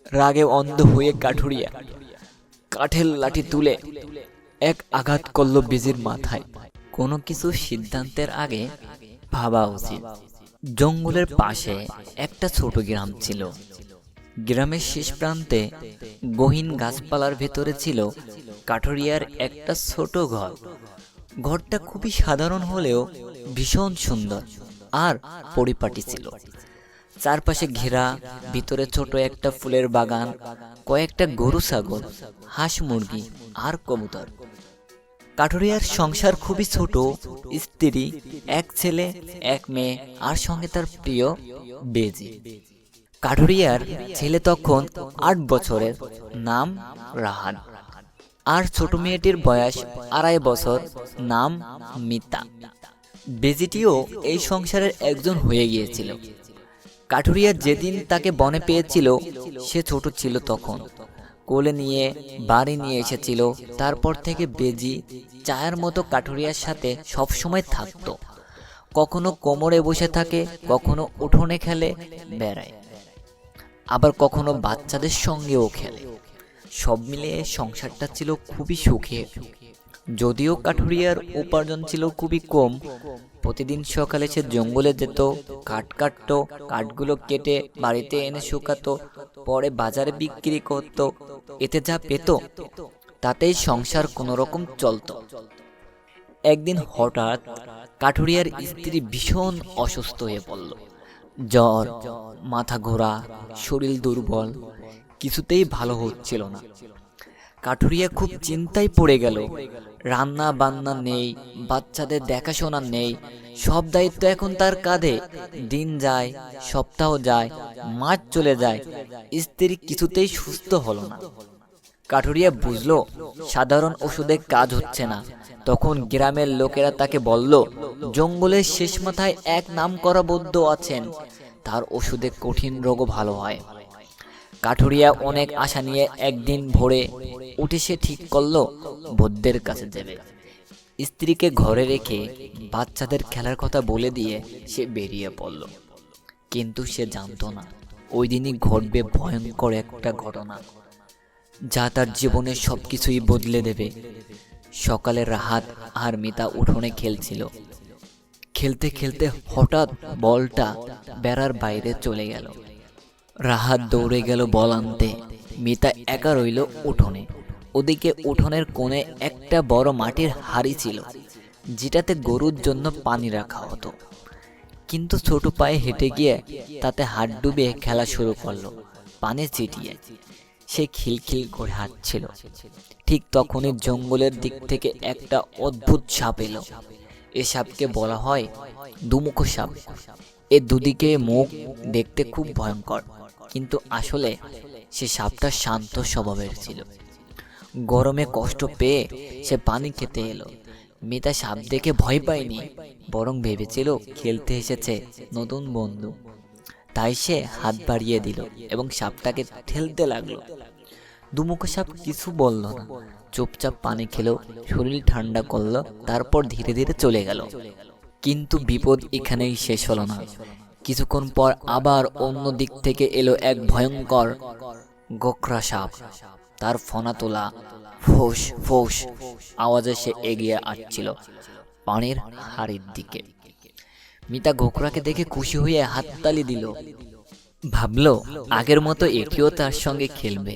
রাগে অন্ধ হয়ে কাঠুরিয়া কাঠের লাঠি তুলে এক আঘাত করল বেজির মাথায়। কোনো কিছু সিদ্ধান্তের আগে ভাবা উচিত। জঙ্গলের পাশে একটা ছোট গ্রাম ছিল। গ্রামের শেষ প্রান্তে গহীন গাছপালার ভেতরে ছিল কাঠুরিয়ার একটা ছোট ঘর। ঘরটা খুবই সাধারণ হলেও ভীষণ সুন্দর আর পরিপাটি ছিল। চারপাশে ঘেরা, ভিতরে ছোট একটা ফুলের বাগান, কয়েকটা গরু ছাগল, হাঁস মুরগি আর কবুতর। কাঠুরিয়ার সংসার খুবই ছোট। স্ত্রী, এক ছেলে, এক মেয়ে আর সঙ্গে তার প্রিয় বেজি। কাঠুরিয়ার ছেলে তখন ৮ বছরের, নাম রাহাত। আর ছোট মেয়েটির বয়স ২.৫ বছর, নাম মিতা। বেজিটিও এই সংসারের একজন হয়ে গিয়েছিল। কাঠুরিয়া যেদিন তাকে বনে পেয়েছিল সে ছোট ছিল তখন। কোলে নিয়ে বাড়ি নিয়ে এসেছিল। তারপর থেকে বেজি চায়ের মতো কাঠুরিয়ার সাথে সবসময় থাকতো। কখনো কোমরে বসে থাকে, কখনো উঠোনে খেলে বেড়ায়, আবার কখনো বাচ্চাদের সঙ্গেও খেলে। সব মিলিয়ে সংসারটা ছিল খুবই সুখের। যদিও কাঠুরিয়ার উপার্জন ছিল খুবই কম। প্রতিদিন সকালে সে জঙ্গলে যেত, কাঠ কাটতো, কাঠগুলো কেটে বাড়িতে এনে শুকাতো, পরে বাজারে বিক্রি করত। এতে যা পেত তাতেই সংসার কোনো রকম চলতো। একদিন হঠাৎ কাঠুরিয়ার স্ত্রী ভীষণ অসুস্থ হয়ে পড়ল। জ্বর, মাথা ঘোরা, শরীর দুর্বল, কিছুতেই ভালো হচ্ছিল না। কাঠুরিয়া খুব চিন্তায় পড়ে গেল। রান্না বান্না নেই, বাচ্চাদের দেখাশোনা নেই, সব দায়িত্ব এখন তার কাঁধে। দিন যায়, সপ্তাহ যায়, মাস চলে যায়, স্ত্রী কিছুতেই সুস্থ হলো না। কাঠুরিয়া বুঝলো সাধারণ ওষুধে কাজ হচ্ছে না। তখন গ্রামের লোকেরা তাকে বলল, জঙ্গলের শেষ মাথায় এক নামকরা বৈদ্য আছেন, তার ওষুধে কঠিন রোগও ভালো হয়। কাঠুরিয়া অনেক আশা নিয়ে একদিন ভোরে উঠে সে ঠিক করলো বৈদ্যের কাছে যাবে। স্ত্রীকে ঘরে রেখে বাচ্চাদের খেলার কথা বলে দিয়ে সে বেরিয়ে পড়ল। কিন্তু সে জানতো না ওই দিনই ঘটবে ভয়ঙ্কর একটা ঘটনা, যা তার জীবনের সবকিছুই বদলে দেবে। সকালে রাহাত আর মিতা উঠোনে খেলছিল। খেলতে খেলতে হঠাৎ বলটা বেড়ার বাইরে চলে গেল। রাহাত দৌড়ে গেল বল আনতে। মিতা একা রইল উঠোনে। ওদিকে উঠোনের কোণে একটা বড় মাটির হাঁড়ি ছিল, যেটাতে গরুর জন্য পানি রাখা হতো। কিন্তু ছোট পায়ে হেঁটে গিয়ে তাতে হাত ডুবিয়ে খেলা শুরু করলো, পানি ছিটিয়ে। সে খিলখিল করে হাঁটছিল। ঠিক তখনই জঙ্গলের দিক থেকে একটা অদ্ভুত সাপ এলো। এ সাপকে বলা হয় দুমুখ সাপ। এর দুদিকে মুখ, দেখতে খুব ভয়ঙ্কর, কিন্তু আসলে সে সাপটা শান্ত স্বভাবের ছিল। গরমে কষ্ট পেয়ে সে পানি খেতে এলো। মিতা সাপ দেখে ভয় পায়নি, বরং ভেবেছিল খেলতে এসেছে নতুন বন্ধু। তাই সে হাত বাড়িয়ে দিল এবং সাপটাকে ঠেলতে লাগলো। দুমুখ সাপ কিছু বলল না, চুপচাপ পানি খেলো, শরীর ঠান্ডা করলো, তারপর ধীরে ধীরে চলে গেল। কিন্তু বিপদ এখানেই শেষ হলো না। কিছুক্ষণ পর আবার অন্য দিক থেকে এলো এক ভয়ঙ্কর গোখরা সাপ। তার ফনা তোলা ফোঁস ফোঁস আওয়াজে সে এগিয়ে আসছিল পানির হাড়ির দিকে। মিতা গোখরাকে দেখে খুশি হয়ে হাততালি দিল। ভাবলো আগের মতো এটিও তার সঙ্গে খেলবে।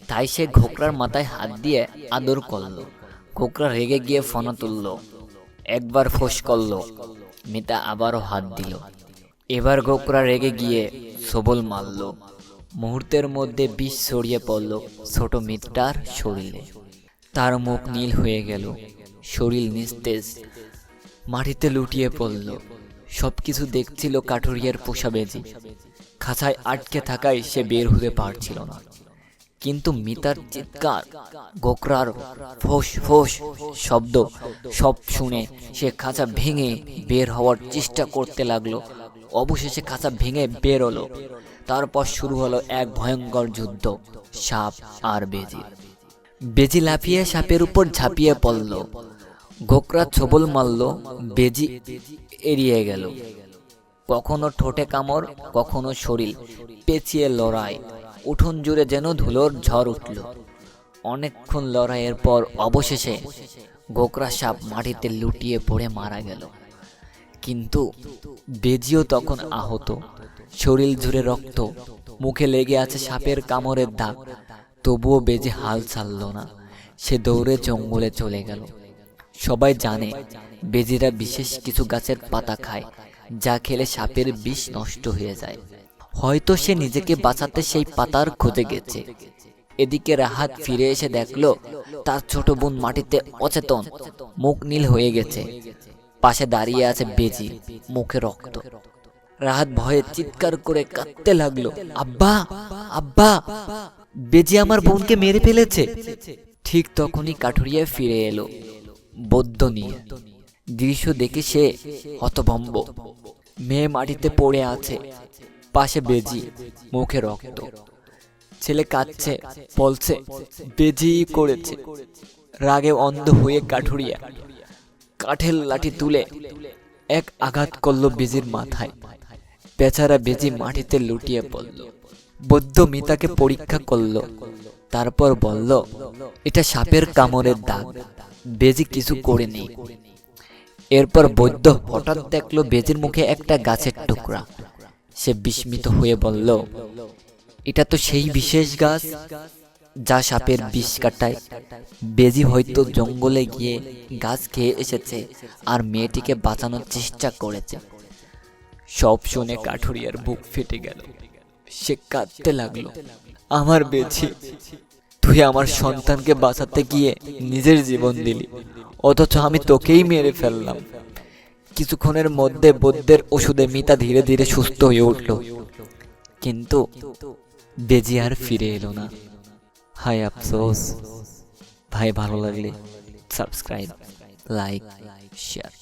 তাই সে গোখরার মাথায় হাত দিয়ে আদর করলো। গোখরা রেগে গিয়ে ফনা তুলল, একবার ফোঁস করলো। মিতা আবারও হাত দিল। এবার গোখরা রেগে গিয়ে সবল মারল। মুহূর্তের মধ্যে বিষ ছড়িয়ে পড়ল ছোট মিতার শরীরে। তার মুখ নীল হয়ে গেল, শরীর নিস্তেজ, মাটিতে লুটিয়ে পড়ল। সবকিছু দেখছিল কাঠুরিয়ার পোষা বেজি। খাঁচায় আটকে থাকায় সে বের হতে পারছিল না। কিন্তু মিতার চিৎকার, গোখরার ফোঁস ফোঁস শব্দ সব শুনে সে খাঁচা ভেঙে বের হওয়ার চেষ্টা করতে লাগলো। অবশেষে খাঁচা ভেঙে বের হলো। তারপর শুরু হলো এক ভয়ঙ্কর যুদ্ধ, সাপ আর বেজি। বেজি লাফিয়ে সাপের উপর ঝাঁপিয়ে পড়ল। গোখরা ছোবল মারল, বেজি এড়িয়ে গেল। কখনো ঠোঁটে কামড়, কখনো শরীর পেঁচিয়ে লড়াই। উঠোন জুড়ে যেন ধুলোর ঝড় উঠল। অনেকক্ষণ লড়াইয়ের পর অবশেষে গোকরা সাপ মাটিতে লুটিয়ে পড়ে মারা গেল। কিন্তু বেজিও তখন আহত, শরীর জুড়ে রক্ত, মুখে লেগে আছে সাপের কামড়ের দাগ। তবুও বেজি হাল ছাড়ল না। সে দৌড়ে জঙ্গলে চলে গেল। সবাই জানে বেজিরা বিশেষ কিছু গাছের পাতা খায়, যা খেলে সাপের বিষ নষ্ট হয়ে যায়। হয়তো সে নিজেকে বাঁচাতে সেই পাতার খোঁজে গেছে। এদিকে রাহাত ফিরে এসে দেখল তার ছোট বোন মাটিতে অচেতন, মুখ নীল হয়ে গেছে। পাশে দাঁড়িয়ে আছে বেজি, মুখে রক্ত। রাহাত ভয়ে চিৎকার করে কাঁদতে লাগলো, আব্বা, আব্বা, বেজি আমার বোনকে মেরে ফেলেছে। ঠিক তখনই কাঠুরিয়া ফিরে এলো, বৌদ্ধ নিয়ে। দৃশ্য দেখে সে হতভম্ব। মেয়ে মাটিতে পড়ে আছে, পাশে বেজি, মুখে রক্ত। ছেলে কাঁদছে, বলছে বেজি করেছে। রাগে অন্ধ হয়ে কাঠুরিয়া কাঠের লাঠি তুলে এক আঘাত করলো বেজির মাথায়। বেচারা বেজি মাটিতে লুটিয়ে পড়ল। বৌদ্ধ মিতাকে পরীক্ষা করলো, তারপর বলল এটা সাপের কামড়ের দাগ, বেজি কিছু করেনি। এরপর বৌদ্ধ হঠাৎ দেখলো বেজির মুখে একটা গাছের টুকরা। সে বিস্মিত হয়ে বলল, এটা তো সেই বিশেষ গাছ যা সাপের বিষ কাটায়। বেজি হয়তো জঙ্গলে গিয়ে গাছ খেয়ে এসেছে আর মেয়েটিকে বাঁচানোর চেষ্টা করেছে। সব শুনে কাঠুরিয়ার বুক ফেটে গেল। সে কাঁদতে লাগলো, আমার বেজি, তুই আমার সন্তানকে বাঁচাতে গিয়ে নিজের জীবন দিলি, অথচ আমি তোকেই মেরে ফেললাম। কিছুক্ষণের মধ্যে বৌদ্ধের ওষুধে মিতা ধীরে ধীরে সুস্থ হয়ে উঠল, কিন্তু বেজি আর ফিরে এলো না। হায় আফসোস। ভাই, ভালো লাগলে সাবস্ক্রাইব, লাইক, শেয়ার।